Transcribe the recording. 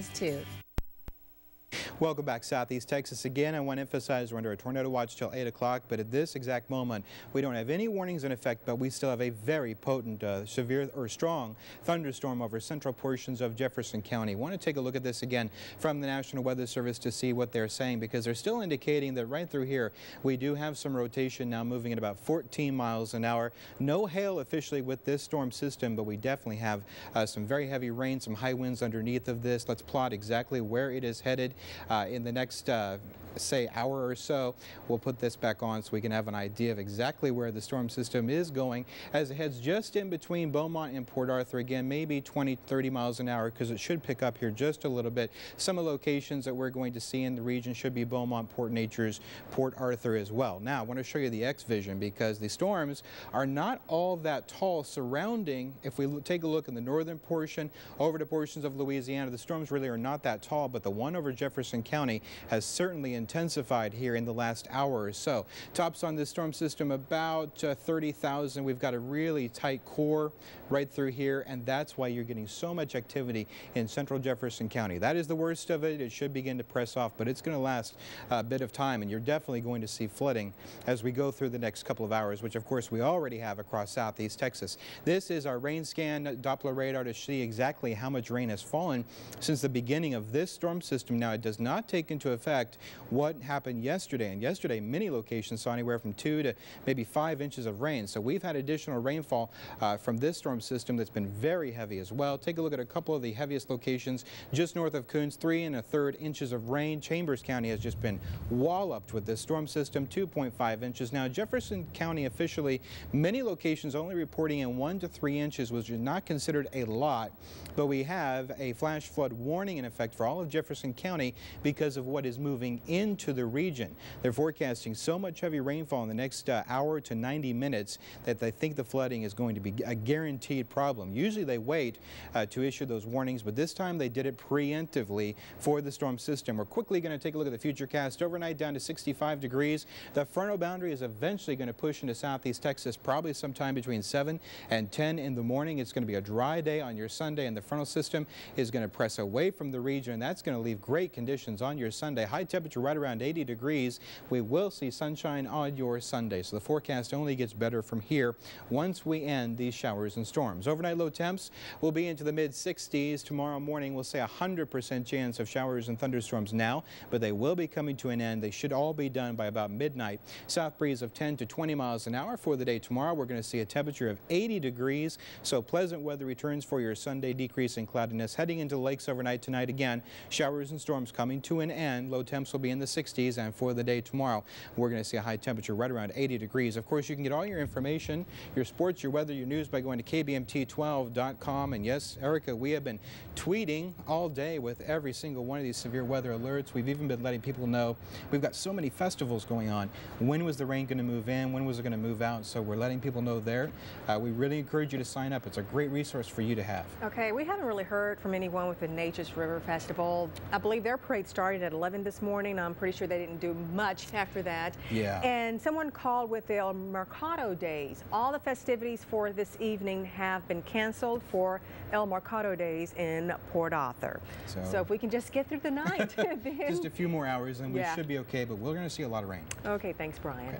has too. Welcome back, Southeast Texas. Again, I want to emphasize we're under a tornado watch till 8 o'clock, but at this exact moment, we don't have any warnings in effect, but we still have a very potent, severe or strong thunderstorm over central portions of Jefferson County. I want to take a look at this again from the National Weather Service to see what they're saying, because they're still indicating that right through here, we do have some rotation now moving at about 14 miles an hour. No hail officially with this storm system, but we definitely have some very heavy rain, some high winds underneath of this. Let's plot exactly where it is headed. In the next, say, hour or so, we'll put this back on so we can have an idea of exactly where the storm system is going as it heads just in between Beaumont and Port Arthur. Again, maybe 20-30 miles an hour, because it should pick up here just a little bit. Some of the locations that we're going to see in the region should be Beaumont, Port Neches, Port Arthur as well. Now, I want to show you the X vision, because the storms are not all that tall surrounding. If we take a look in the northern portion over to portions of Louisiana, the storms really are not that tall, but the one over Jefferson County has certainly intensified here in the last hour or so. Tops on this storm system about 30,000. We've got a really tight core right through here, and that's why you're getting so much activity in central Jefferson County. That is the worst of it. It should begin to press off, but it's going to last a bit of time, and you're definitely going to see flooding as we go through the next couple of hours, which of course we already have across Southeast Texas. This is our rain scan Doppler radar to see exactly how much rain has fallen since the beginning of this storm system. Now, it does not take into effect what happened yesterday, and yesterday many locations saw anywhere from 2 to maybe 5 inches of rain. So we've had additional rainfall from this storm system that's been very heavy as well. Take a look at a couple of the heaviest locations just north of Coons. 3 1/3 inches of rain. Chambers County has just been walloped with this storm system, 2.5 inches. Now, Jefferson County officially, many locations only reporting in 1 to 3 inches, which is not considered a lot, but we have a flash flood warning in effect for all of Jefferson County because of what is moving into the region. They're forecasting so much heavy rainfall in the next hour to 90 minutes that they think the flooding is going to be a guaranteed problem. Usually they wait to issue those warnings, but this time they did it preemptively for the storm system. We're quickly going to take a look at the futurecast. Overnight down to 65 degrees. The frontal boundary is eventually going to push into Southeast Texas probably sometime between 7 and 10 in the morning. It's going to be a dry day on your Sunday, and the frontal system is going to press away from the region, and that's going to leave great conditions on your Sunday. High temperature right around 80 degrees. We will see sunshine on your Sunday, so the forecast only gets better from here once we end these showers and storms. Overnight low temps will be into the mid-60s. Tomorrow morning we'll say 100% chance of showers and thunderstorms now, but they will be coming to an end. They should all be done by about midnight. South breeze of 10 to 20 miles an hour for the day tomorrow. We're going to see a temperature of 80 degrees, so pleasant weather returns for your Sunday. Decrease in cloudiness heading into the lakes overnight tonight. Again, showers and storms coming to an end. Low temps will be in the 60s, and for the day tomorrow, we're going to see a high temperature right around 80 degrees. Of course, you can get all your information, your sports, your weather, your news by going to kbmt12.com. And yes, Erica, we have been tweeting all day with every single one of these severe weather alerts. We've even been letting people know we've got so many festivals going on. When was the rain going to move in? When was it going to move out? So we're letting people know there. We really encourage you to sign up. It's a great resource for you to have. Okay, we haven't really heard from anyone with the Neches River Festival. I believe their parade started at 11 this morning. I'm pretty sure they didn't do much after that. Yeah. And someone called with the El Mercado Days. All the festivities for this evening have been canceled for El Mercado Days in Port Arthur. So if we can just get through the night. Just a few more hours and we should be okay, but we're going to see a lot of rain. Okay, thanks, Brian. Okay.